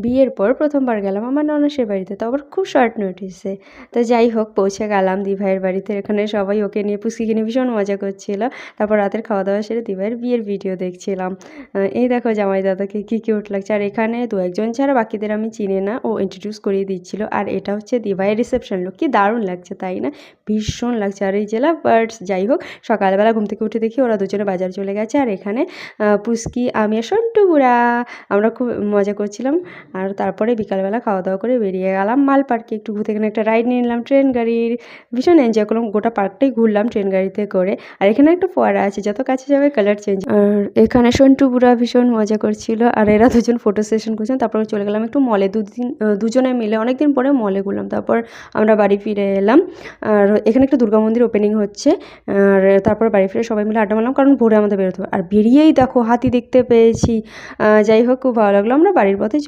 বিয়ের পর প্রথমবার গেলাম আমার ননসের বাড়িতে, তো আবার খুব শর্ট নোটিসে। তো যাই হোক পৌঁছে গেলাম দিভাইয়ের বাড়িতে। এখানে সবাই ওকে নিয়ে পুচকিকে নিয়ে ভীষণ মজা করছিল। তারপর রাতের খাওয়া দাওয়া সেরে দিভাইয়ের বিয়ের ভিডিও দেখছিলাম। এই দেখো জামাই দাদাকে কি কিউট লাগছে। আর এখানে ২-১ জন ছাড়া বাকিদের আমি চিনি না, ও ইন্ট্রোডিউস করিয়ে দিচ্ছিল। আর এটা হচ্ছে দিভাইয়ের রিসেপশন লুক। কি দারুণ লাগছে তাই না? ভীষণ লাগছে। আর এই যে লাভ বার্ডস, যাই হোক সকালবেলা ঘুম থেকে উঠে দেখি ওরা দুজনে বাজার চলে গেছে। আর এখানে পুচকি, আমি আর সন্টু বুড়া আমরা খুব মজা করছিলাম। আর তারপরে বিকালবেলা খাওয়া দাওয়া করে বেরিয়ে গেলাম মাল পার্কে একটু ঘুরতে। এখানে একটা রাইড নিয়ে নিলাম ট্রেন গাড়ির, ভীষণ এনজয় করলাম। গোটা পার্কটাই ঘুরলাম ট্রেন গাড়িতে করে। আর এখানে একটা ফোয়ারা আছে, যত কাছে যাবে কালার চেঞ্জ। আর এখানে সন্টু বুড়া ভীষণ মজা করছিল আর এরা দুজন ফটো সেশন করছেন। তারপরে চলে গেলাম একটু মলে, দুজনে মিলে অনেকদিন পরে মলে ঘুরলাম। তারপর আমরা বাড়ি ফিরে এলাম। আর এখানে একটা দুর্গা মন্দির ওপেনিং হচ্ছে। আর তারপর বাড়ি ফিরে সবাই মিলে আড্ডা মারলাম, কারণ ভোরে আমাদের বেরোতে হবে। আর বেরিয়েই দেখো হাতি দেখতে পেয়েছি। যাই হোক খুব ভালো লাগলো। আমরা বাড়ির পথে